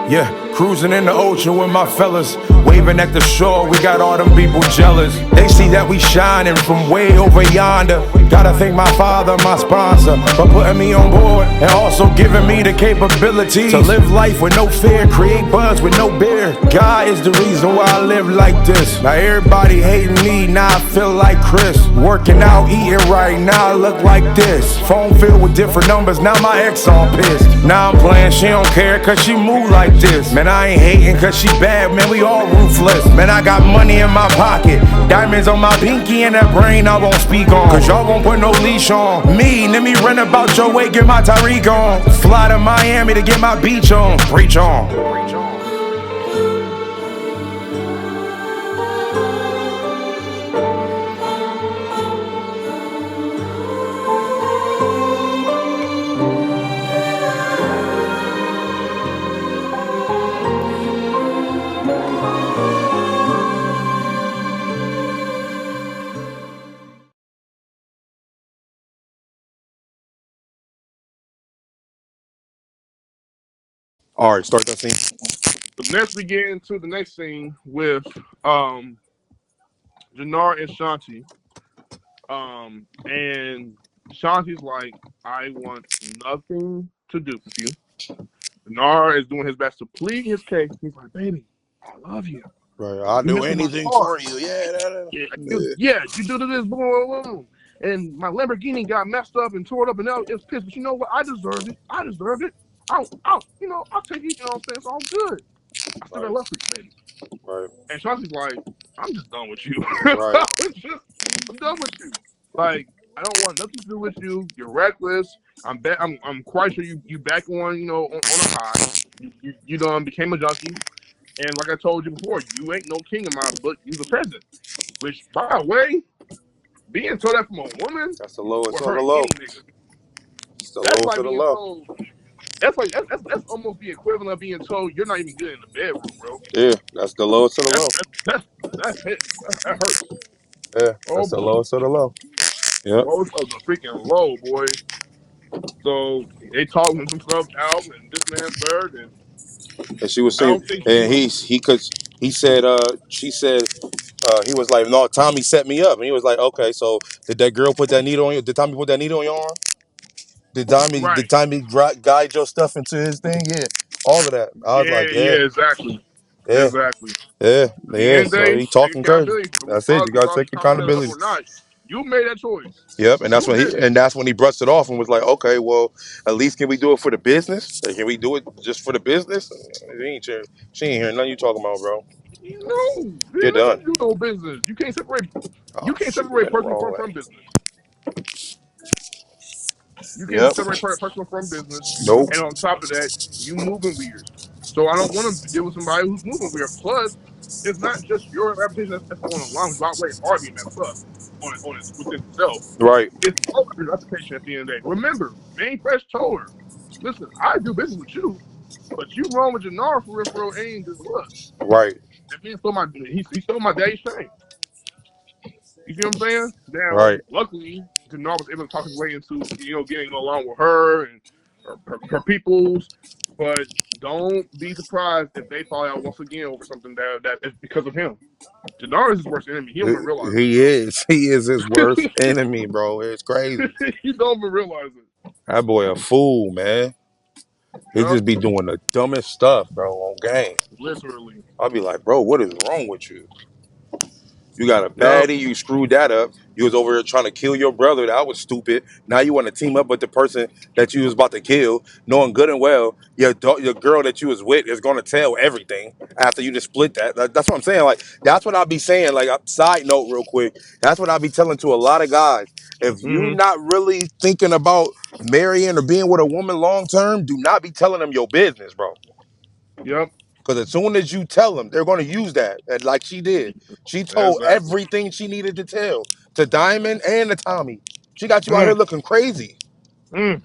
Yeah, cruising in the ocean with my fellas, waving at the shore, we got all them people jealous. They see that we shining from way over yonder. Gotta thank my father, my sponsor, for putting me on board and also giving me the capability to live life with no fear, create buzz with no beer. God is the reason why I live like this. Now everybody hating me, now I feel like Chris. Working out, eating right, now I look like this. Phone filled with different numbers, now my ex on pissed. Now I'm playing, she don't care cause she move like this. Man, I ain't hating cause she bad, man, we all ruthless. Man, I got money in my pocket, diamonds on my pinky, and that brain I won't speak on, cause y'all won't put no leash on me. Let me run about your way, get my Tyreek on. Fly to Miami to get my beach on. Preach on. All right, start that scene. But next we get into the next scene with Jannar and Shanti. And Shanti's like, I want nothing to do with you. Jannar is doing his best to plead his case. He's like, baby, I love you. Right, I'll You do missing my anything car. for you. Yeah, Yeah, you do this, boom, boom, boom. And my Lamborghini got messed up and tore up, and now it's pissed. But you know what? I deserved it. I deserved it. I'll take it. You know what I'm saying? It's all good. I still got right, love for you, baby. right, And Shanti's like, I'm just done with you. right. I'm done with you. Like, I don't want nothing to do with you. You're reckless. I'm quite sure you back on, on a high. You done became a junkie. And like I told you before, you ain't no king in my book. You the peasant. Which, by the way, being told that from a woman That's the lowest would of the hurt low. any nigga. It's the That's lowest like of the being low. told. That's almost the equivalent of being told you're not even good in the bedroom, bro. Yeah, that's the lowest of the That's low. that's hitting. That hurts. Yeah, Oh that's the boy, lowest of the low. Yep. lowest of the freaking low, boy. So they talking some stuff out and this and that and third, and And she was I saying, don't think she and was. he said, she said, he was like, no, Tommy set me up, and he was like, okay, so did that girl put that needle on you? Did Tommy put that needle on your arm? Did Right. Tommy guide your stuff into his thing? Yeah, all of that. I was like, Yeah, yeah, yeah, exactly. yeah, Exactly. yeah, At the yeah. end of the So day, he take talking crazy. accountability. That's it. You gotta Regardless take of Tommy set it up accountability. or not, you made that choice. Yep, and You did it. that's when he brushed it off and was like, okay, well, at least can we do it for the business? Like, can we do it just for the business? She ain't hearing nothing you talking about, bro. No, You're ain't done. nothing to do with no business. You can't separate. Oh You can't shoot, I separate went the personal wrong from way. business. You can't Yep. separate personal from business. Nope. And on top of that, you moving weird. So I don't want to deal with somebody who's moving weird. Plus, it's not just your reputation that's on the line. Which already already messed up on it within itself. Right. It's all your reputation at the end of the day. Remember, Manny Fresh told her, "Listen, I do business with you, but you wrong with Jannar for real ain't good look." Right. That man stole my he stole my daddy's shame. You see what I'm saying? Now, Right. luckily, Denard was able to talk his way into getting along with her and her peoples. But don't be surprised if they fall out once again over something that is because of him. Denard is his worst enemy. He don't even realize He is. He is his worst it. enemy, bro. It's crazy. He don't even realize it. That boy a fool, man. He Yep, just be doing the dumbest stuff, bro, on game. literally. I'll be like, bro, what is wrong with you? You got a Yep. baddie, you screwed that up. You was over here trying to kill your brother. That was stupid. Now you want to team up with the person that you was about to kill, knowing good and well your girl that you was with is going to tell everything after you just split that. That's what I'm saying. Like, that's what I'll be saying. Like, side note real quick. That's what I'll be telling to a lot of guys. If you Hmm. not really thinking about marrying or being with a woman long term, do not be telling them your business, bro. Yep. Because as soon as you tell them, they're going to use that. And like she did. She told Exactly. everything she needed to tell to Diamond and to Tommy. She got you out here Mm, looking crazy. mm,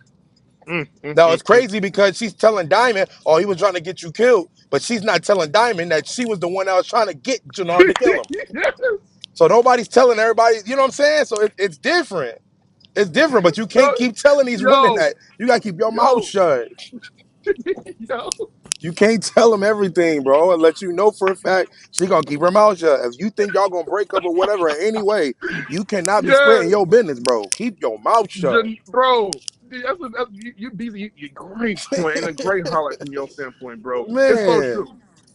Now, it's mm. crazy because she's telling Diamond, oh, he was trying to get you killed. But she's not telling Diamond that she was the one that was trying to get Jannar to kill him. Yes. So nobody's telling everybody, you know what I'm saying? So it's different. It's different, but you can't No, keep telling these women yo, that. You got to keep your mouth yo, shut. You know? You can't tell him everything, bro, and let you know for a fact she gonna keep her mouth shut. If you think y'all gonna break up or whatever in any way, you cannot be Yeah, spreading your business, bro. Keep your mouth shut. bro. You busy. You great point and a great highlight from your standpoint, bro. It's so Man, true.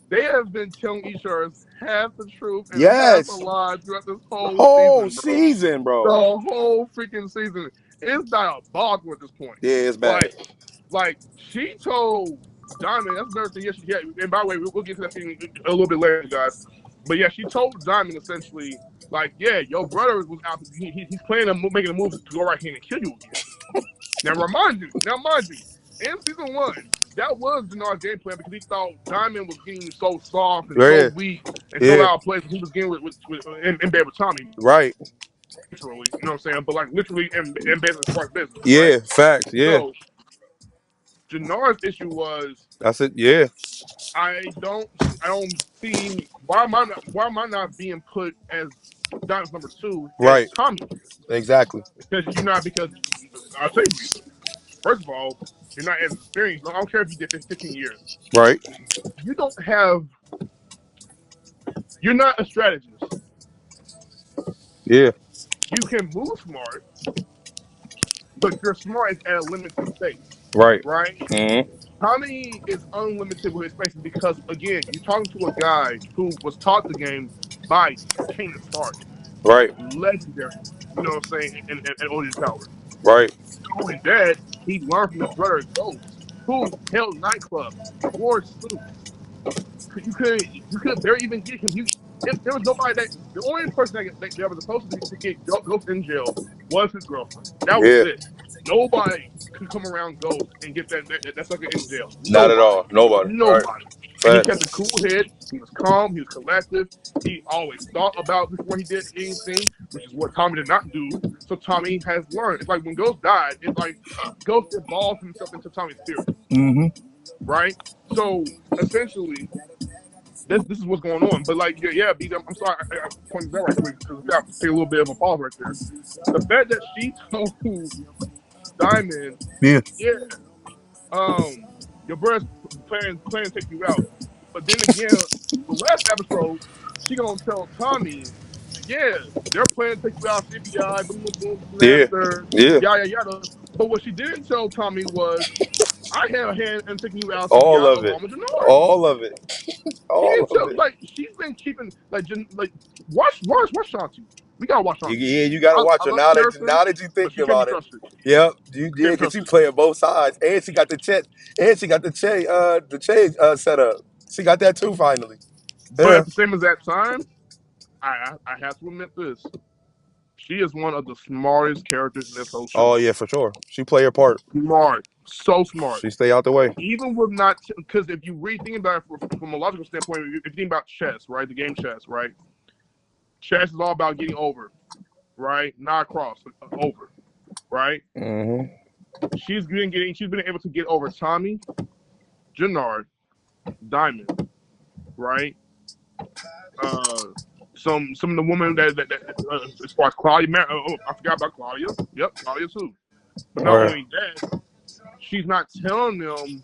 They have been telling each other half the truth and half a yes. lie throughout this whole Whole season, bro. season, The bro. whole freaking season. It's diabolical at this point. Yeah, it's bad. Like she told Diamond. That's another thing. Yeah, and by the way, we'll get to that thing a little bit later, guys. But yeah, she told Diamond essentially, like, yeah, your brother was out. He's planning on making a move to go right here and kill you again. Now mind you, in season one, that was Denard's game plan because he thought Diamond was getting so soft and so Yeah, weak and so yeah, out of place. He was getting in bed with Tommy, right. literally. You know what I'm saying? But like literally in bed as far as business, right? Yeah, facts. Yeah, So Denard's issue was that's it. Yeah, I don't see why am I not being put as Diamond's number two as right. Tommy is Exactly. because you're not because I'll tell you the reason. First of all, you're not as experienced. I don't care if you did 15 years. Right. You don't have. You're not a strategist. Yeah. You can move smart, but your smart is at a limited space, Right. right? Mm-hmm. Tommy is unlimited with his spaces because again, you're talking to a guy who was taught the game by Kanan Stark, Right. legendary. You know what I'm saying? And Odin Tower. Right. Not only that, he learned from his brother Ghost, who held nightclubs, wore suits. You could barely even get him. There was nobody that the only person that was supposed to get Ghost in jail was his girlfriend. That was Yeah. it. Nobody could come around Ghost and get that sucker in jail. Not at Nobody. all. Nobody. Right. Nobody. And he kept a Facts. cool head. He was calm. He was collective. He always thought about before he did anything, which is what Tommy did not do. So Tommy has learned. It's like when Ghost died, it's like Ghost evolved himself into Tommy's spirit, Mm-hmm. right? So essentially, this is what's going on. But like, yeah, B, I'm sorry, I pointed that right quick because we have to take a little bit of a pause right there. The fact that she told Diamond, Yeah. yeah, your brother's planning to take you out, but then again, the last episode, she gonna tell Tommy, yeah, they're planning to take you out, CPI, boom, boom, boom, this and that, Yeah. third, Yeah. yada yada. But what she didn't tell Tommy was, I had a hand in taking you out, All CPI, of it. along with Janard. All of it. She All didn't of tell it. like she's been keeping like watch Shanti. We gotta watch Shanti. Yeah, you gotta watch I her love the now character, that you but think she can't be about it. trusted. Yep. Can't Yeah, be cause she trusted. playing both sides, and she got the chat, and she got the Che set up. She got that too finally. But Yeah. at the same exact time, I have to admit this. She is one of the smartest characters in this whole show. Oh yeah, for sure. She play her part. Smart, so smart. She stay out the way. Even with not because if you really think about it from a logical standpoint, if you think about chess, right, the game chess, right, chess is all about getting over, right, not across, but over, right. Mm-hmm. She's been able to get over Tommy, Jannard, Diamond, right? Uh, some of the women as far as Claudia, I forgot about Claudia. Yep, Claudia too. But All not right. only that, she's not telling them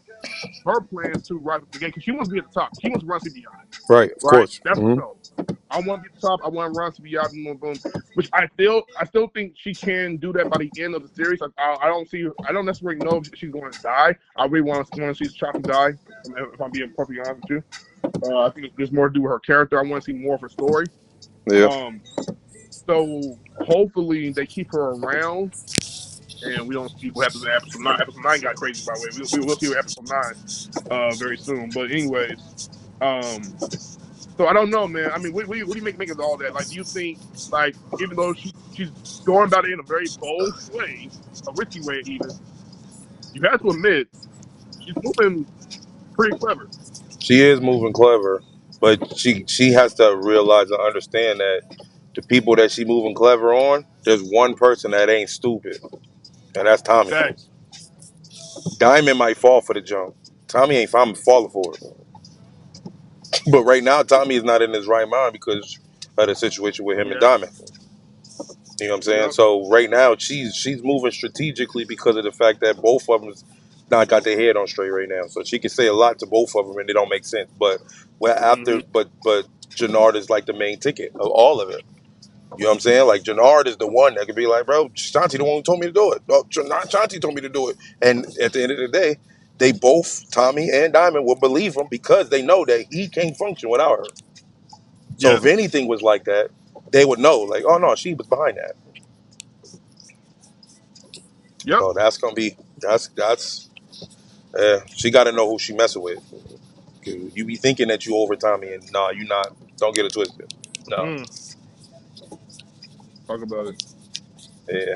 her plans to rise up the game because she wants to be at the top. She wants to run CBI, Right. Of right? course. That's what Mm-hmm. no. I want to be at the top. I want to run CBI, boom, boom, boom. Which I still think she can do that by the end of the series. I don't necessarily know if she's going to die. I really want to see Shotzi die. If I'm being perfectly honest with you. I think there's more to do with her character. I want to see more of her story. Yeah. So hopefully they keep her around, and we don't see what happens in episode nine. Episode nine got crazy, by the way. We will see episode nine very soon. But anyways, um, so I don't know, man. I mean, what do you make of all that? Like, do you think like even though she's going about it in a very bold way, a risky way, even you have to admit she's moving pretty clever. She is moving clever, but she has to realize and understand that the people that she moving clever on, there's one person that ain't stupid, and that's Tommy. Facts. Diamond might fall for the jump. Tommy ain't falling for it. But right now, Tommy is not in his right mind because of the situation with him and Yeah. Diamond. You know what I'm saying? Yep. So right now, she's moving strategically because of the fact that both of them is not got their head on straight right now. So she can say a lot to both of them, and it don't make sense. But well, Mm-hmm. but Jannard is like the main ticket of all of it. You know what I'm saying? Like Jannard is the one that could be like, bro, Shanti the one who told me to do it. Oh, Shanti told me to do it. And at the end of the day, they both, Tommy and Diamond, will believe him because they know that he can't function without her. So if Yes. anything was like that, they would know, like, oh no, she was behind that. Yep. So that's gonna be that's she got to know who she messing with. You be thinking that you over Tommy, and nah, you not. Don't get it twisted. No, Mm. Talk about it. yeah,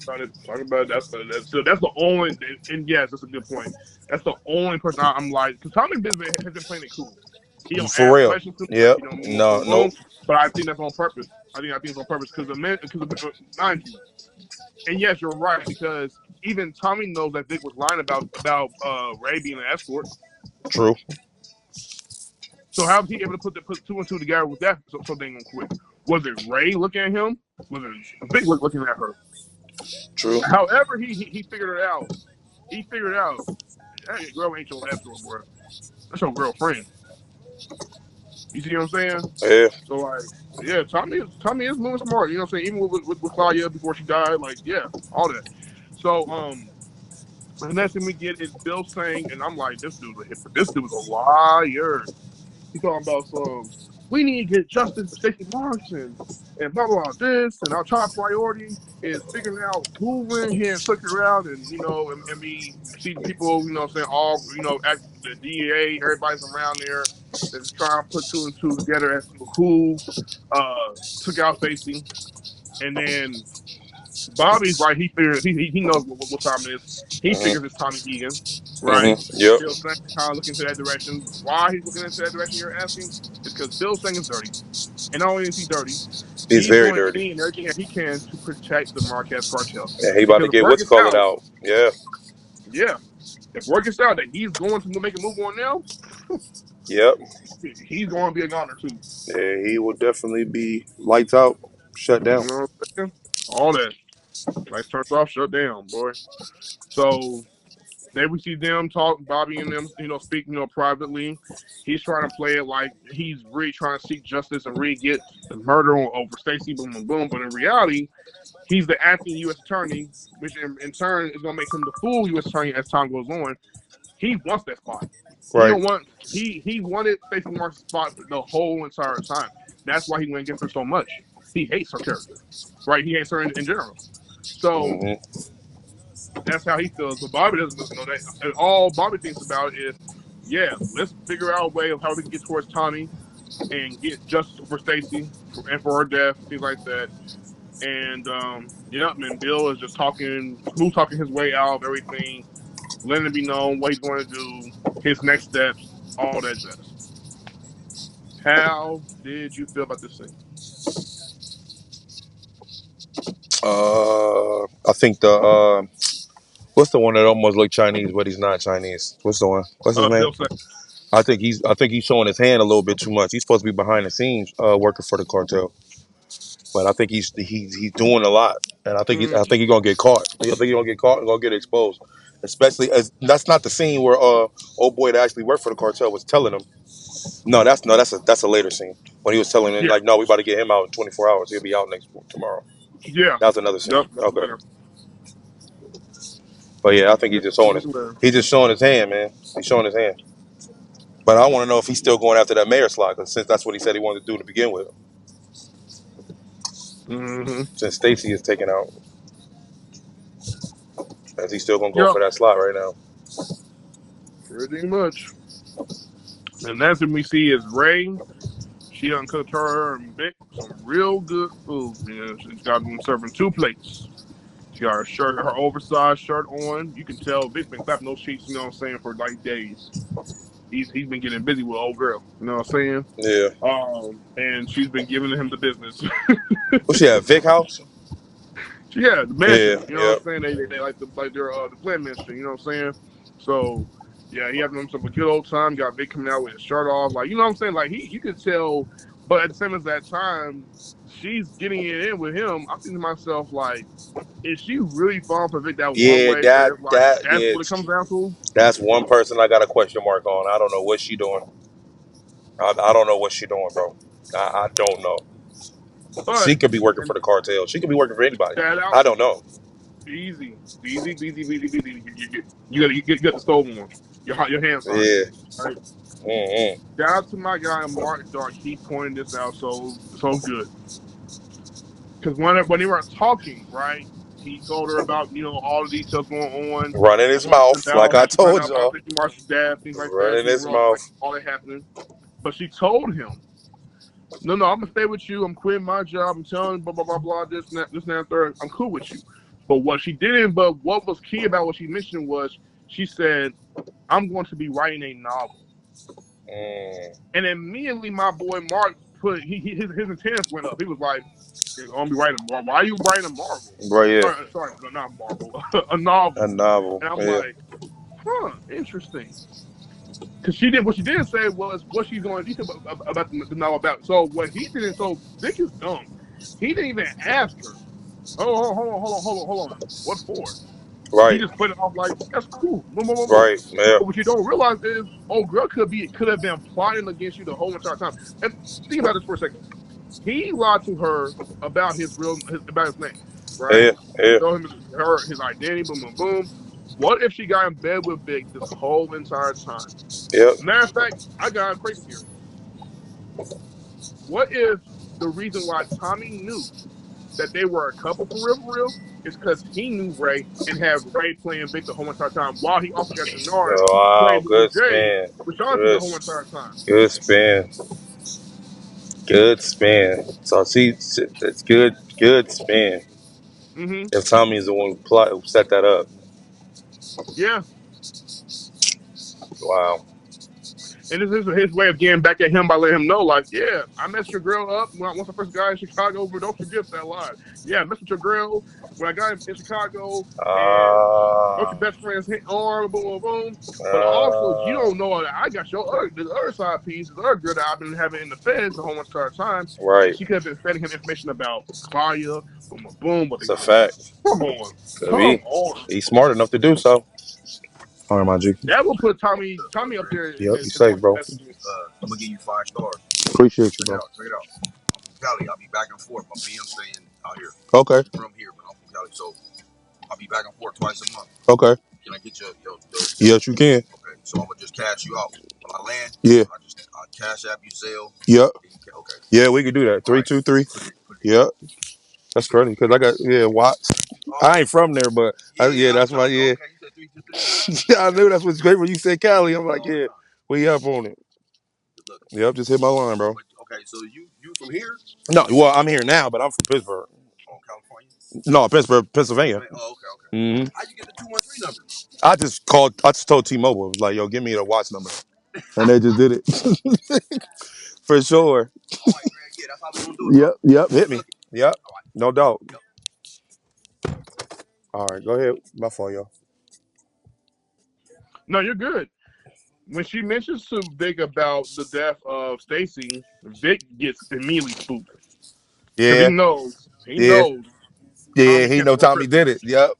Talk about it. That's the only. And yes, that's a good point. That's the only person I'm like, because Tommy has been playing it cool. He don't for ask real. questions too much. Yep. He don't No, move nope. on. But I think that's on purpose. I think it's on purpose because mind you, and yes, you're right because even Tommy knows that Vic was lying about Ray being an escort. True. So how was he able to put two and two together with that so dang quick? Was it Ray looking at him? Was it Vic looking at her? True. However, he figured it out. He figured out. Hey, girl ain't your escort, bro. That's your girlfriend. You see what I'm saying? Yeah. So like, yeah, Tommy is moving smart. You know what I'm saying? Even with Claudia before she died, like, yeah, all that. So the next thing we get is Bill saying, and I'm like, this dude's a liar. He talking about some. We need to get justice for Stacey Marks and blah blah this, and our top priority is figuring out who went here and took her out, and and we see the people, saying all, at the DEA, everybody's around there that's trying to put two and two together as to who took out Stacey, and then Bobby's like he knows what time it is. He figures Mhm. it's Tommy Egan, right? Mhm. Yep. Bill Singh kind of looking into that direction. Why he's looking into that direction? You're asking is because Bill Singh is dirty, and not only is he dirty, He's he's very doing dirty, anything and everything that he can to protect the Marquez cartel. and he about Because to if get word what's gets call it out, out. Yeah. yeah, if word gets out that he's going to make a move on them, Yep. he's going to be a goner too. Yeah, he will definitely be lights out, shut You down. know what I'm saying? All that. Lights turned off, shut down, boy. So then we see them talk, Bobby and them, speak, privately. He's trying to play it like he's really trying to seek justice and really get the murder over Stacey, boom, boom, boom. But in reality, he's the acting U.S. attorney, which in turn is going to make him the full U.S. attorney as time goes on. He wants that spot. He Right. don't want he wanted Stacey Marks' spot the whole entire time. That's why he went against her so much. He hates her character, right? He hates her in general. So Mhm. that's how he feels. But Bobby doesn't know that. And all Bobby thinks about is, yeah, let's figure out a way of how we can get towards Tommy and get justice for Stacey and for her death, things like that. And yeah, man, Bill is just smooth talking his way out of everything, letting it be known what he's going to do, his next steps, all that jazz. How did you feel about this scene? I think the what's the one that almost looked Chinese, but he's not Chinese? What's the one? What's his name? Bill said, I think he's showing his hand a little bit too much. He's supposed to be behind the scenes, working for the cartel, but I think he's doing a lot, and I think he's gonna get caught. I think he's gonna get caught and gonna get exposed. Especially as that's not the scene where old boy that actually worked for the cartel was telling him. No, that's a later scene when he was telling him yeah, like, no, we about to get him out in 24 hours. He'll be out tomorrow. yeah, That was another scene. yep, that's Okay, later. but yeah, I think That's definitely later. he's just showing his hand, man. He's showing his hand. But I want to know if he's still going after that mayor slot, because since that's what he said he wanted to do to begin with, Mm-hmm. since Stacy is taken out, is he still gonna go Yep, for that slot right now? pretty much. And that's when we see is Ray. She done cooked her and Vic some real good food. She's got them serving two plates. She got her oversized shirt on. You can tell Vic's been clapping those cheeks, for like days. He's been getting busy with old girl, you know what I'm saying? Yeah. And she's been giving him the business. What's she at? Vic House? Yeah, the Yeah. mansion. You know what Yeah. I'm saying? They like their the Flint mansion. You know what I'm saying? So yeah, he having himself a good old time. Got Vic coming out with his shirt off, like you know what I'm saying? Like you could tell, but at the same as that time, she's getting it in with him. I'm thinking to myself like, Is she really falling for Vic that one Yeah, way where that it's like that that's yeah, what it comes down to? that's one person I got a question mark on. I don't know what she doing. I don't know what she doing, bro. I don't know. But She could be working for and the cartel. She could be working for anybody. shout out I don't know. easy, easy, easy, easy, easy. You got the stolen one. Your hand signed. Yeah. Right. Mm-hmm. Shout out to my guy Mark Dark. He pointed this out so good. Because when they were talking, right, he told her about all the details going on, Running his mouth, like I how she found told out about y'all. Ricky Marshall's death, things like that. Running She didn't his realize like mouth. all that happening. But she told him, no, I'm gonna stay with you. I'm quitting my job. I'm telling you, blah blah blah blah. This and that, third. I'm cool with you. But what she didn't. But what was key about what she mentioned was she said, I'm going to be writing a novel. Mm. And immediately my boy Mark put his antennas went up. He was like, "You're gonna be writing Marvel? Why are you writing a Marvel? Bro, yeah. Sorry, no, not Marvel, a A novel." novel. And I'm Yeah. like, "Huh, interesting." Because she did what she didn't say was what she's going to detail about the novel about. So what he didn't. So Vic is dumb. He didn't even ask her. Oh, hold on. What for? He Right. just put it off like that's cool. Boom, boom, boom, boom. Right. Yeah. But what you don't realize is, oh, girl could have been plotting against you the whole entire time. And think about this for a second. He lied to her about about his name, right? Yeah. Yeah. Told him his identity. Boom, boom, boom. What if she got in bed with Vic this whole entire time? Yep. Matter of fact, I got a crazy theory. What if the reason why Tommy knew that they were a couple for real, is because he knew Ray and had Ray playing Vic the whole entire time, while he also got Denard Wow. playing Good Jay spin. with Chauncey the Good. whole entire time. Good spin. Good spin. So see, it's good. Good spin. Mm-hmm. If Tommy's the one who set that up. Yeah. Wow. And this is his way of getting back at him by letting him know, like, yeah, I messed your girl up once I first got in Chicago, but don't forget that lie. Yeah, I messed with your girl when I got in Chicago, and broke your Ah. best friend's arm, boom, boom, boom. But also, you Uh, don't know that I got this other side piece, this other girl that I've been having in the feds the whole entire time, and right. she could have been feeding him information about Claudia, boom, boom, boom, what they It's a got going. fact. Come on, Could come be. on. He's smart enough to do so. All right, my G. That will put Tommy up there Yep. in You the safe, market bro. messages. I'm gonna give you 5 stars. Appreciate you, bro. Check it out. I'm from Cali. I'll be back and forth. My BM staying out here. Okay. From here, but I'm from Cali, so I'll be back and forth twice a month. Okay. Can I get Yes, you can. Okay, so I'm gonna just cash you out when I land. Yeah. I cash app you Zelle. Yep. Okay. Yeah, we can do that. All Three, right. two, three. Put it. Yep. That's crazy because I got Watts. I Oh, ain't from there, but that's why. Yeah. okay. You said 323. Yeah, I knew that's what's great when you said Cali. I'm like, Oh, yeah, no. we up on it. Good looking. Yep, just hit my line, bro. Okay, so you from here? No, well, I'm here now, but I'm from Pittsburgh. Oh, California. No, Pittsburgh, Pennsylvania. Oh, okay. Hmm. How you get the 213 number? I just called. I just told T-Mobile, like, yo, give me the Watts number, and they just did it for sure. All right, Greg. Yeah, that's how we gonna do it. Yep, yep, hit me. Yep, All right. no doubt. Yep. All right, go ahead. My fault, y'all. No, you're good. When she mentions to Vic about the death of Stacy, Vic gets immediately spooked because Yeah, he yeah, knows yeah. Tommy He know canceled her Tommy Christmas. did it. Yep,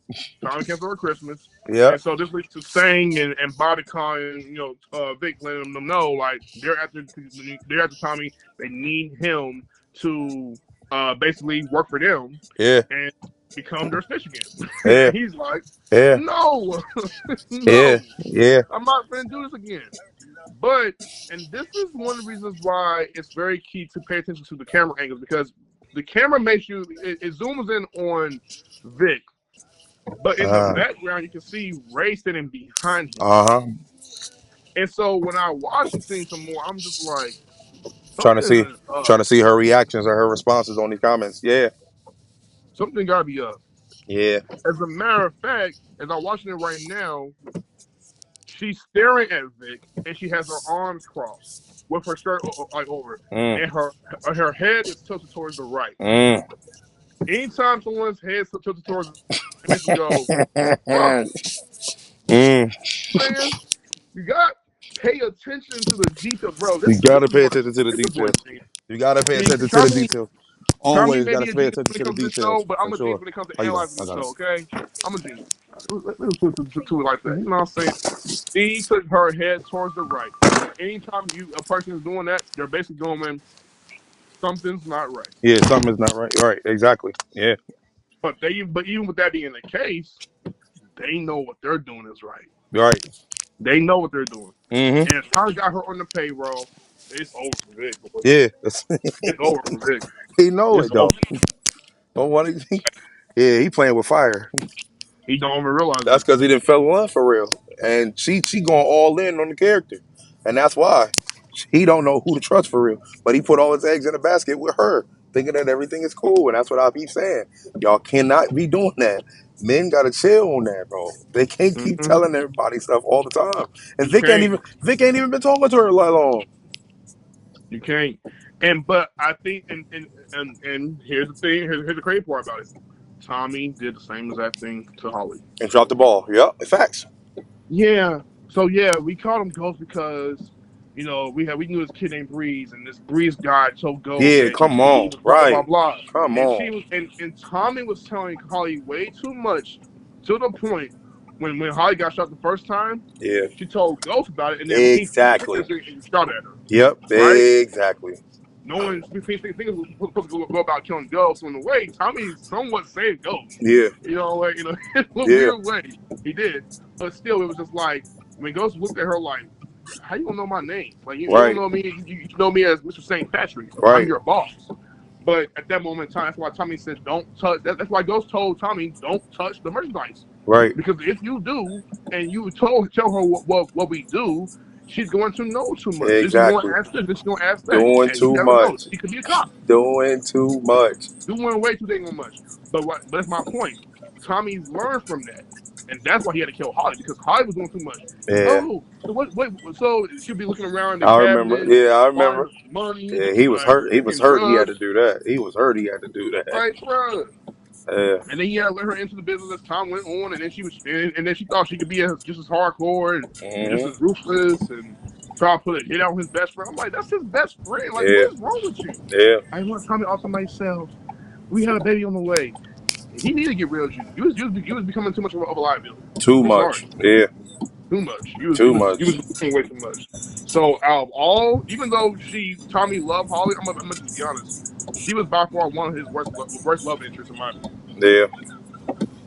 Tommy canceled her Christmas, yep, and so this leads to Sting and Bobby calling Vic, letting them know like they're after Tommy. They need him to basically work for them yeah, and become their snitch again. yeah, And he's like, yeah, no, yeah, no, yeah. I'm not going to do this again. But and this is one of the reasons why it's very key to pay attention to the camera angles because the camera makes it zooms in on Vic, but in the Uh background you can see Ray sitting behind him. huh. And so when I watch the scene some more, I'm just like Trying to something see, is up. trying to see her reactions or her responses on these comments. Yeah, Something gotta be up. yeah, As a matter of fact, as I'm watching it right now, she's staring at Vic and she has her arms crossed with her shirt like over, mm, and her head is tilted towards the right. mm. Anytime someone's head is tilted towards, it makes me go, huh, Mm. man, you got pay attention to the details, bro. You This gotta is pay one. attention to the This is details. one thing. You gotta pay See, attention to the Tommy details. Tommy Always may got be to a pay genius attention when to it the comes to the show, details but I'm for a genius sure. when it comes to How you going? analyzing I the got it. show. Okay, I'm a genius. Let's put it like that. You know what I'm saying? She took her head towards the right. Anytime a person is doing that, they're basically going something's not right. Yeah, something is not right. Right, exactly. Yeah, But even with that being the case, they know what they're doing is right. right. They know what they're doing. Mm-hmm. And if Tommy got her on the payroll, it's over for Vic, boy. Yeah, It's over for Vic. he know It's it though. over. Don't want to. Yeah, he playing with fire. He don't even realize That's it. because he didn't fell in love for real, and she going all in on the character, and that's why he don't know who to trust for real. But he put all his eggs in a basket with her, thinking that everything is cool, and that's what I keep saying. Y'all cannot be doing that. Men gotta chill on that, bro. They can't keep Mm-hmm. telling everybody stuff all the time. And You can't. Vic ain't even been talking to her that long. You can't. But I think and here's the thing. Here's the crazy part about it. Tommy did the same exact thing to Holly. And dropped the ball. Yep, facts. Yeah. So yeah, we called him Ghost because we knew this kid named Breeze, and this Breeze guy told Ghost Yeah, that come he on. was blah blah Right. blah, Come and on. she was and Tommy was telling Holly way too much to the point when Holly got shot the first time, Yeah. she told Ghost about it, and then he Exactly. witnessed it and shot at her. Yep, Right? exactly. No one thinks was supposed to go about killing Ghost. So in a way, Tommy somewhat saved Ghost. Yeah, In a yeah. weird way, he did. But still, it was just like when Ghost looked at her like, "How you don't know my name? Like you don't Right, know me. You know me as Mr. St. Patrick. I'm right, your boss." But at that moment in time, that's why Tommy said, "Don't touch." That's why Ghost told Tommy, "Don't touch the merchandise." right. Because if you do, and you tell her what we do, she's going to know too much. This is going Exactly. to ask this. This is going to ask that, Doing and he too doesn't know. much. He could be a cop Doing too much. doing way too dang much. But that's my point. Tommy learned from that, and that's why he had to kill Holly because Holly was doing too much. Yeah, Oh, so what? So she'll be looking around in the I remember. cabinet, Yeah, I buying remember. her some money, Yeah, he was like hurt. He was taking hurt. He had to drugs, do that. He was hurt. He had to do that. right, bro? Yeah. And then he had to let her into the business as time went on, and then and then she thought she could be just as hardcore and just Hmm. as ruthless and try to put a hit out on his best friend. I'm like, that's his best friend. Like, Yeah. what is wrong with you? Yeah. I want Tommy off to myself. We had a baby on the way. He needed to get rid of you. You was becoming too much of a liability. Too I'm sorry, much. Yeah. too much. You was you Too was you much. was becoming way too much. So out of all, even though Tommy loved Holly, I'm gonna just be honest. She was by far one of his worst love interests in my opinion. Yeah.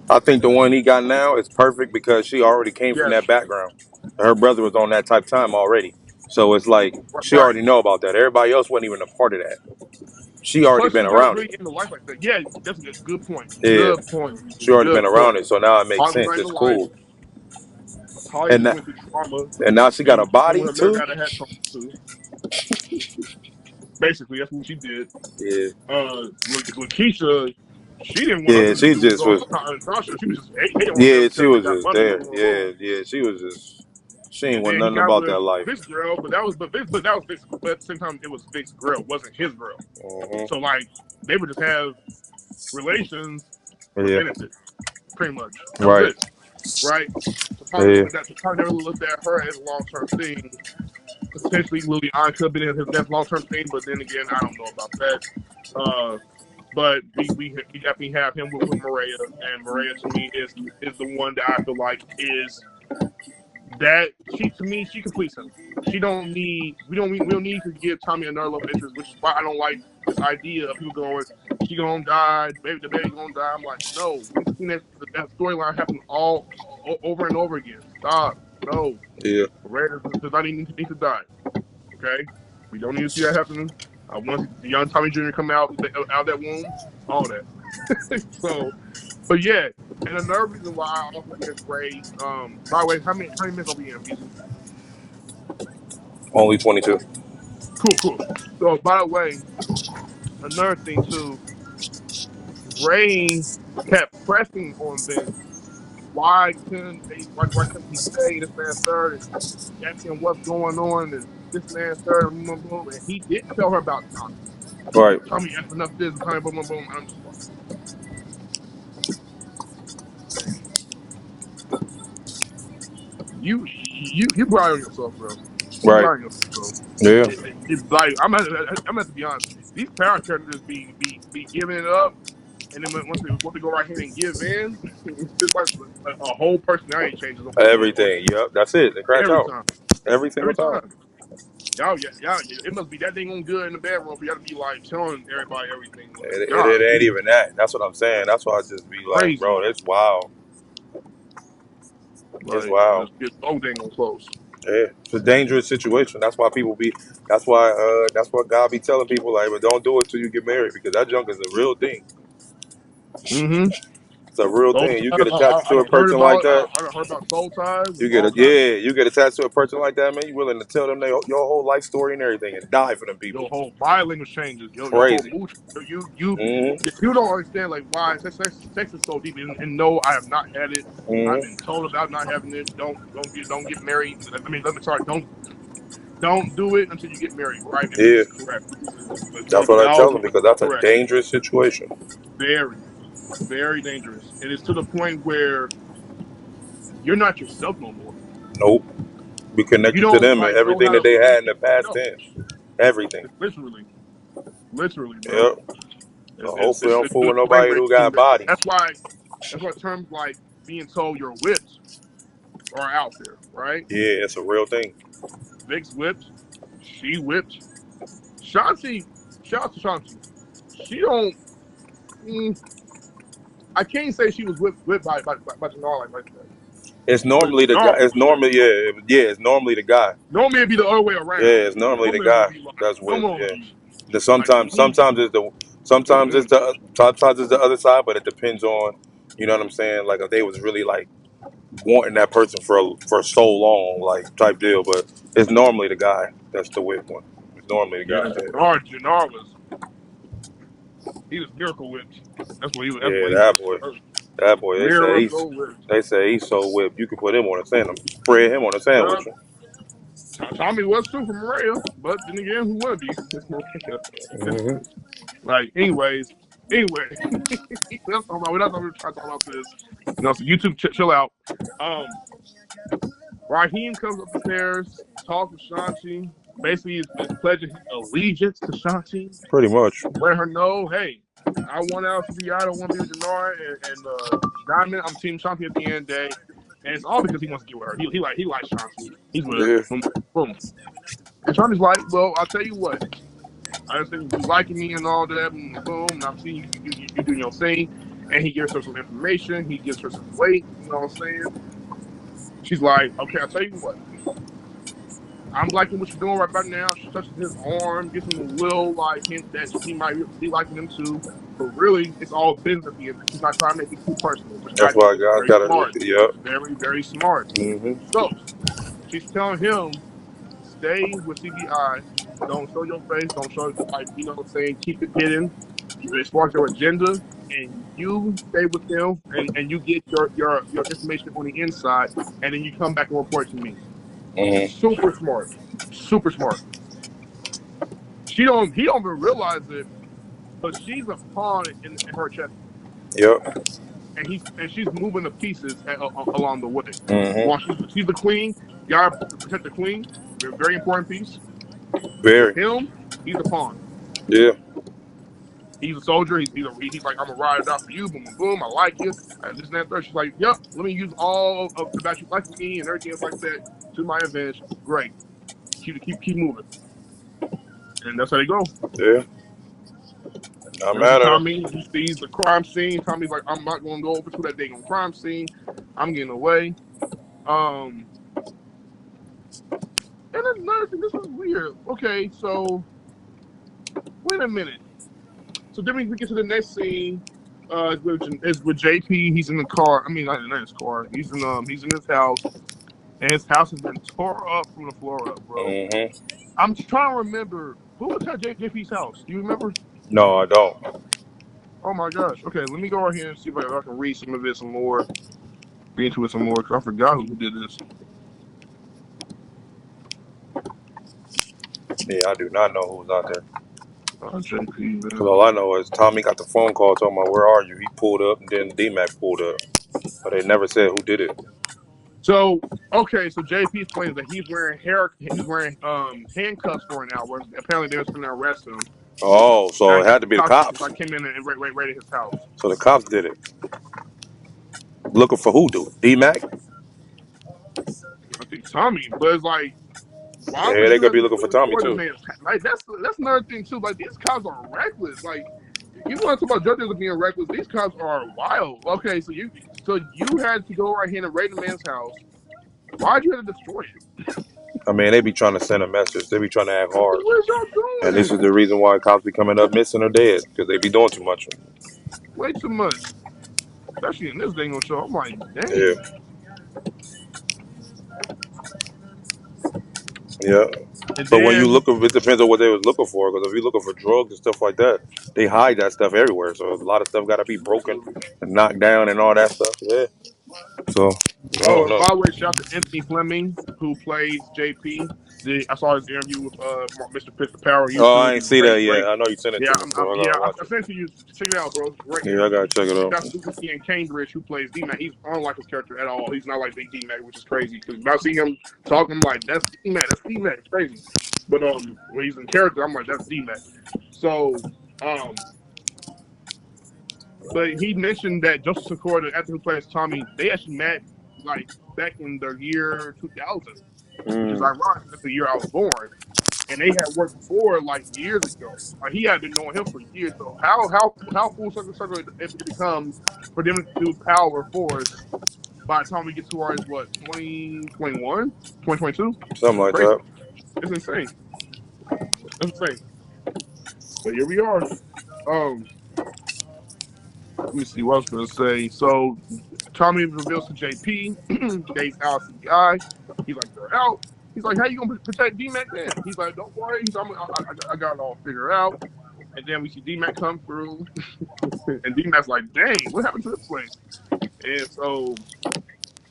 I think the one he got now is perfect because she already came from that Yes, background. Her brother was on that type of time already. So it's like she right. already know about that. Everybody else wasn't even a part of that. She already Plus, she been wasn't around really it. in the life like that. Yeah, that's a good point. Yeah. Good point. She already been Good around point. it. So now it makes Holly was sense. not in the It's life. cool. Holly And just that, went through trauma. and now she got a Same body with her mother too. had trauma too. Basically, that's what she did. Yeah. Lakeisha, she didn't want Yeah, nothing to she do with just was. Tasha. She was just hating on them Yeah, she because they was got just money. there. Boom, boom, boom. Yeah, yeah, she was just. She ain't And want then he nothing got about with that life. Vic's girl, but that was Vic's. But at the same time, it was Vic's girl, it wasn't his girl. Hmm. So like they would just have relations for Yeah. benefit, pretty much. That was Right. it, right? So Yeah. Tommy never looked at her as a long term thing. Potentially, Lilian could have been his next long term thing, but then again, I don't know about that. Uh, but we definitely have him with Maria, and Maria to me is the one that I feel like is that she to me she completes him. She don't need we don't need to give Tommy another love interest, which is why I don't like this idea of people going she gonna die, the baby gonna die. I'm like, no, we've seen that storyline happen over and over again. Stop, no, Yeah. Maria does not need to die. Okay, we don't need to see that happening. I want the young Tommy Jr. come out of that womb, all that. So, but yeah, and another reason why I also give Ray. By the way, how many minutes are we in, Beezy? Only 22. Cool, cool. So, by the way, another thing too, Ray kept pressing on Vince. Why couldn't he stay this man third and asking what's going on and this man third and boom, boom, boom, and he didn't tell her about Tommy. Right. Tommy asked enough this and Tommy boom, boom, boom. And I'm just like, you brought on yourself, bro. You Right. brought on yourself, bro. Yeah. Like I'm at to be honest. These power characters be be giving it up, and then once they go right here and give in, it's like a whole personality changes on Everything. Yep. That's it. They crash every out time, every single every time. time. Y'all, yeah, it must be that thing on good in the bedroom for y'all to be like telling everybody everything. Like, It God, ain't even that. That's what I'm saying. That's why I just be like, bro, crazy. it's wild. It's Like, wild. just get so dang on close. Yeah, it's a dangerous situation. That's why people be. That's why God be telling people like, but don't do it till you get married because that junk is a real thing. Mm-hmm. It's a real Soul thing. You ties. get attached I to a done heard person like about. that. I done heard about soul ties You and get all a kinds of yeah. You get attached to a person like that, man. You willing to tell them your whole life story and everything and die for them people. your whole body language changes. Your whole Crazy. mood. You Mm-hmm. if you don't understand like why sex is so deep. And no, I have not had it. I've Mm-hmm. been told about not having it. Don't get married. I mean, let me sorry. Don't do it until you get married. Right? And this Yeah, is correct. This is that's what I tell them 1,000% because that's a correct. dangerous situation. Very, very dangerous. And it's to the point where you're not yourself no more. Nope. Be You connected to don't them and like know everything how that to they be had in the past yourself. tense. Everything. Literally, bro. Yep. So hopefully, It's don't to fool the with point nobody where who got body. that's why terms like being told you're whipped are out there, right? Yeah, it's a real thing. Vic's whipped, she whipped. Shanti, shout out to Shanti. She don't. Mm, I can't say she was whipped by Jannar like that. It's But normally the guy. Jannar It's was whipped. normally yeah. It's normally the guy. Normally it'd be the other way around. Yeah, it's normally the Normally it would guy be like, that's come with. Yeah. on, like Sometimes he. sometimes Mm-mm. it's the other side, but it depends on you know what I'm saying. Like if they was really like wanting that person for so long, like type deal. But it's normally the guy that's the whip one. It's normally the Yeah, guy. Jannar was he was miracle whipped. That's what he was. That's Yeah, what he that was. boy. That boy. Miracle whipped. They say he's so whipped. You can put him on a sandwich, spread him on a sandwich. Yeah, Tommy was too from Maria, but then again, who would be? It's Maria. Hmm. Like, anyway, we're not trying to talk about this. So YouTube, chill out. Um, Raheem comes up the stairs, talks with Shanti. Basically, is pledging his allegiance to Shanti, Pretty much. letting her know, hey, I want out to be. I don't want to be with Denard and Diamond. I'm Team Shanti at the end of the day, and it's all because he wants to get with her. He likes Shanti. He's with her. Yeah. Boom, boom. And Shanti's like, well, I'll tell you what. I understand you liking me and all that, boom, boom. And I'm seeing you doing your thing. And he gives her some information. He gives her some weight. You know what I'm saying? She's like, okay, I'll tell you what. I'm liking what you're doing right about now. She touches his arm, gives him a little like hint that he might be liking him too. But really, it's all business at the end. She's not trying to make it too personal, which That's why is God very got smart. to. Yep. Very, very smart. Hmm. So she's telling him, stay with CBI. Don't show your face. Don't show like you know what I'm saying. Keep it hidden. As far as your agenda, and you stay with them, and you get your information on the inside, and then you come back and report to me. Hmm. Super smart. Super smart. He don't even realize it, but she's a pawn in her chess, Yep. and she's moving the pieces along the way. Hmm. While she's the queen, you gotta protect the queen. Very important piece. With Very. him, he's a pawn. Yeah. He's a soldier. He's like, I'm gonna ride it out for you. Boom, boom, boom. I like you. This and that. Third. She's like, yep. Let me use all of about you liking me and everything else like that to my advantage. Great. Keep moving. And that's how they go. Yeah. Not Then we see mad at her. Tommy. He sees the crime scene. Tommy's like, I'm not gonna go over to that dang crime scene. I'm getting away. Um, and then another thing. This is weird. Okay, so wait a minute. So then we get to the next scene. It's with JP. He's in the car. I mean, not in his car. He's in his house, and his house has been tore up from the floor up, bro. Hmm. I'm trying to remember who was at JP's house. Do you remember? No, I don't. Oh my gosh. Okay, let me go right here and see if I can read some of it some more. Be into it some more because I forgot who did this. Yeah, I do not know who was out there. JP, Cause man. all I know is Tommy got the phone call talking about where are you? He pulled up, and then D-Mac pulled up, but they never said who did it. So okay, so JP explains that he's wearing handcuffs for an hour. Apparently they was going to arrest him. Oh, so it had to be the Cops cops. like came in and raided his house. So the cops did it. Looking for who, dude? D-Mac? I think Tommy, but it's like, why Yeah, would they you could have be looking for Tommy destroyed the too. man's like that's another thing too. Like these cops are reckless. Like you want to talk about judges being reckless? These cops are wild. Okay, so you had to go right here and raid the man's house. Why'd you have to destroy it? I mean, they be trying to send a message. They be trying to act hard. What is y'all And this is doing? the reason why cops be coming up missing or dead because they be doing too much. Way too much, especially in this dang on show. I'm like, Yeah, dang. yeah. And But when you then look, it depends on what they was looking for. Because if you're looking for drugs and stuff like that, they hide that stuff everywhere. So a lot of stuff got to be broken absolutely. and knocked down and all that stuff. Yeah. So I Oh, don't and know. by the way, shout out to Anthony Fleming who plays JP. I saw his interview with Mr. Pitts the Power on Oh, I YouTube. ain't He's see great, that yet. great. I know you sent it Yeah, to me, so I gotta watch I it. sent it to you. Check it out, bro. It's a great Yeah, I interview. gotta check it out. Shout out to Ian Cambridge who plays D Mac. He's unlike his character at all. He's not like Big D Mac, which is crazy. Because when I see him talking, I'm like, that's D Mac. That's D Mac. It's crazy. But when he's in character, I'm like, that's D Mac. So um, but he mentioned that Joseph Sikora, the actor who plays Tommy, they actually met like back in the year 2000, which is Mm, ironic. That's the year I was born, and they had worked before like years ago. Like he had been knowing him for years. So how full circle it becomes for them to do Power Force by the time we get to ours, what 2021, 2022? something like Crazy. that. It's insane. It's insane. But here we are. Um, let me see what I was gonna say. So Tommy reveals to JP that he's Alice's guy. He's like, they're out. He's like, how you gonna protect D-Mac then? He's like, don't worry. He's like, I got it all figured out. And then we see D-Mac come through, and D-Mac's like, dang, what happened to this place? And so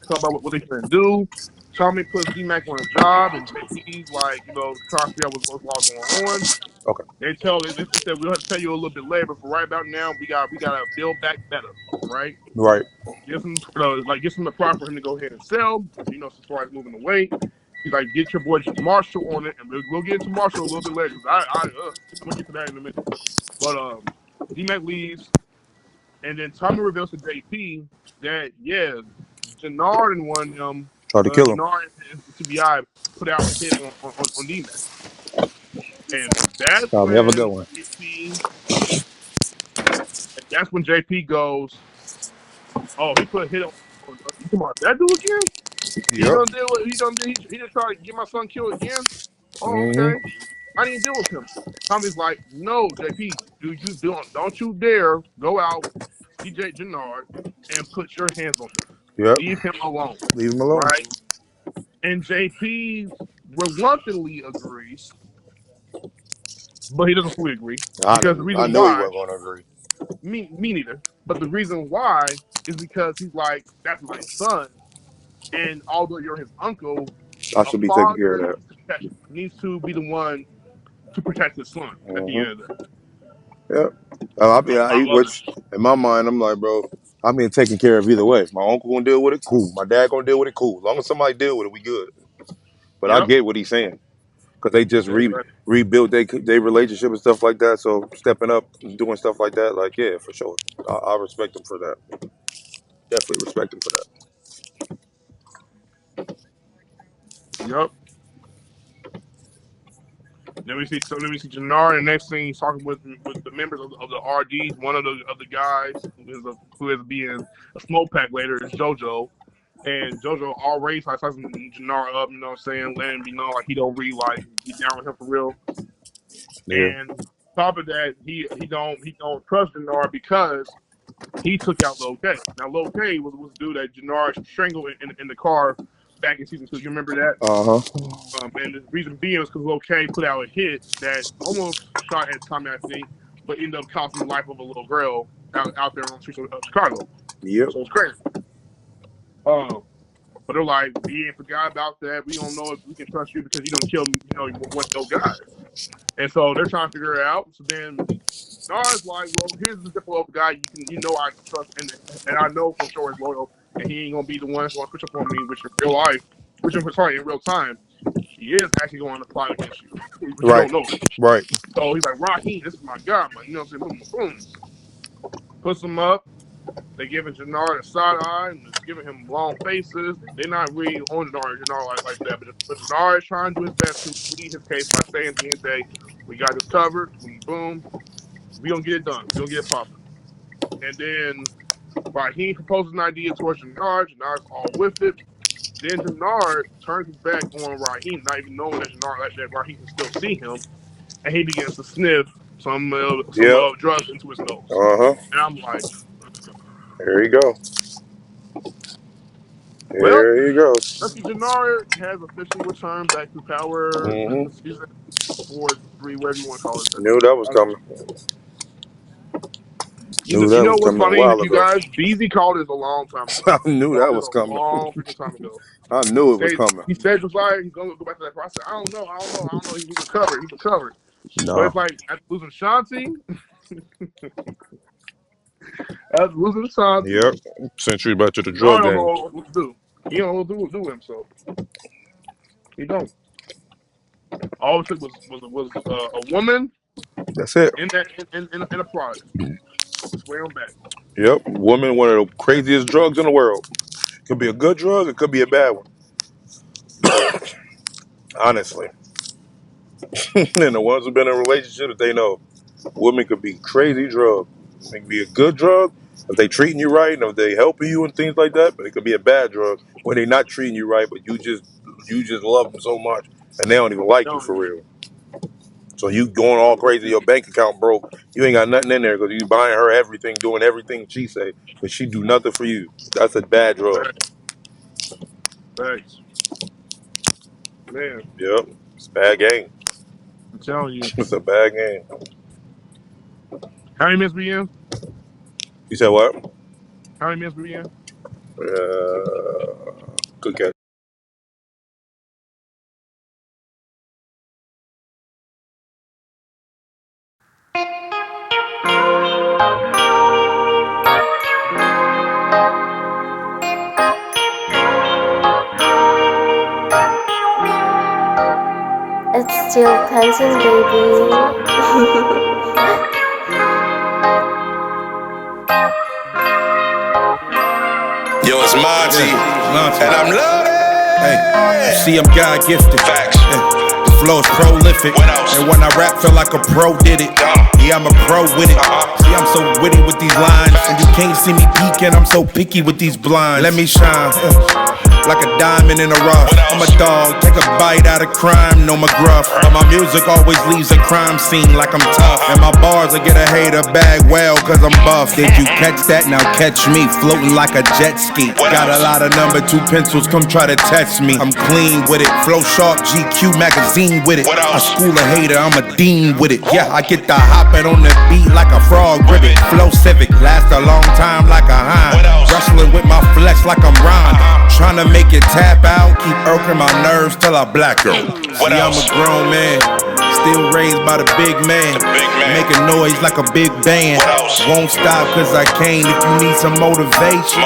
talk about what they can do. Tommy puts D-Mac on a job, and JP's like, trying to figure out what's going on. Okay. They said we'll have to tell you a little bit later, but for right about now, we gotta build back better, right? Right. Get some supply for him to go ahead and sell. As far as moving away, he's like, get your boy Marshall on it, and we'll get into Marshall a little bit later because we'll get to that in a minute. But D Mac leaves, and then Tommy reveals to JP that Jannard and one of them, Try to kill him. Jannard and TBI put out a hit on D Mac, and that's Tommy, have a good when one. JP, and that's when JP goes, oh, he put a hit on you talking about that dude again? He Yep. done did what he done did. He just tried to get my son killed again. Oh, Hmm. okay. I didn't deal with him. Tommy's like, no, JP, don't you dare go out, CJ Jannard, and put your hands on him. Yep. Leave him alone, Leave him alone. right? And JP reluctantly agrees, but he doesn't fully agree because the I reason knew he why, wasn't gonna agree. me neither. But the reason why is because he's like, that's my son, and although you're his uncle, I a should be taking care father of needs to be the one to protect his son that. at the end of the day. Yep. I'll be, I love it. which in my mind, I'm like, bro, I'm being taken care of either way. If my uncle gonna deal with it, cool. My dad gonna deal with it, cool. As long as somebody deal with it, we good. But I Yep. get what he's saying because they just Exactly. rebuilt their relationship and stuff like that. So stepping up and doing stuff like that, like yeah, for sure. I respect him for that. Definitely respect him for that. Yep. Then we see Jannard, and next thing he's talking with the members of the RDs. One of the guys who is being a smoke pack later is JoJo, and JoJo already starts sizing Jannard up. You know what I'm saying? Letting him be known like he don't really like get down with him for real. Yeah. And on top of that, he don't trust Jannard because he took out Lil K. Now Lil K was the dude that Jannard strangled in the car back in season 2. You remember that? Uh huh. And the reason being was because Lil K put out a hit that almost shot at Tommy, I think, but ended up costing the life of a little girl out there on the streets of Chicago. Yep. So it's crazy. Um, but they're like, we ain't forgot about that. We don't know if we can trust you because you don't kill, one of those guys. And so they're trying to figure it out. So then Nard's like, well, here's the typical guy I can trust, and I know for sure is loyal, and he ain't gonna be the one that's gonna switch up on me, which in real life, in real time, he is actually going to plot against you, but you Right. don't know it. Right. So he's like, Raheem, this is my guy, man. You know what I'm saying? Boom, boom. Puts him up. They giving Jannard a side eye and giving him long faces. They're not really on Jannard like that. But Jannard is trying to do his best to plead his case by saying at the end of the day, we got this covered. Boom, boom. We gonna get it done. We gonna get it popping. And then Raheem proposes an idea towards Jannard. Jannard's all with it. Then Jannard turns his back on Raheem, not even knowing that Raheem can still see him, and he begins to sniff some Yep. drugs into his nose. Uh-huh. And I'm like, There you go. well, There you go. Dusty Jannard has officially returned back to power Mm-hmm. this season 4, 3, whatever you want to call it. Knew that was coming. You know what's funny, you guys? BZ called it a long time ago. I knew that was coming. A long freaking time ago. I knew it was coming. He said Josiah, he's gonna go back to that process. I don't know. He recovered. No. But it's like after losing Shanti, Yep. Century back to the I drug don't game. know what to do. He don't know what to do with himself. He don't. All it took was a woman. That's it. In a product. Swear him back. Yep. Woman, one of the craziest drugs in the world. Could be a good drug, it could be a bad one. Honestly. And the ones who've been in relationships, they know women could be crazy drug. It can be a good drug if they treating you right and if they helping you and things like that, but it could be a bad drug when they not treating you right, but you just love them so much and they don't even like you for real. So you going all crazy, your bank account broke, you ain't got nothing in there because you buying her everything, doing everything she say, but she do nothing for you. That's a bad drug. Thanks. Man. Yep. It's a bad game. I'm telling you. It's a bad game. How many minutes we in? You said what? How many minutes we in? Good catch. It's still panting, baby. Yo, it's Monty, and I'm loaded. Hey, see, I'm God gifted. Facts. The flow is prolific. And when I rap, feel like a pro did it. Yeah, I'm a pro with it. See, I'm so witty with these lines. And you can't see me peeking, I'm so picky with these blinds. Let me shine. Like a diamond in a rough. I'm a dog, take a bite out of crime, no McGruff. But my music always leaves a crime scene like I'm tough. And my bars will get a hater bag well, cause I'm buff. Did you catch that? Now catch me, floating like a jet ski. Got a lot of number 2 pencils, come try to test me. I'm clean with it, flow sharp, GQ magazine with it. I school a hater, I'm a dean with it. Yeah, I get the hopping on the beat like a frog ribbit. Flow civic, last a long time like a hind. Wrestling with my flesh like I'm Ron. Trying to make it tap out, keep irking my nerves till I black out. See, I'm a grown man, still raised by the big man. Making noise like a big band. Won't stop cause I can't. If you need some motivation,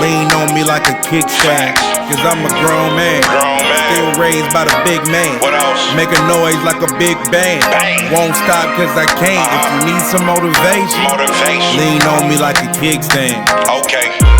lean on me like a kickstand. Cause I'm a grown man, still raised by the big man. Making noise like a big band. Won't stop cause I can't. If you need some motivation, lean on me like a kickstand. Okay.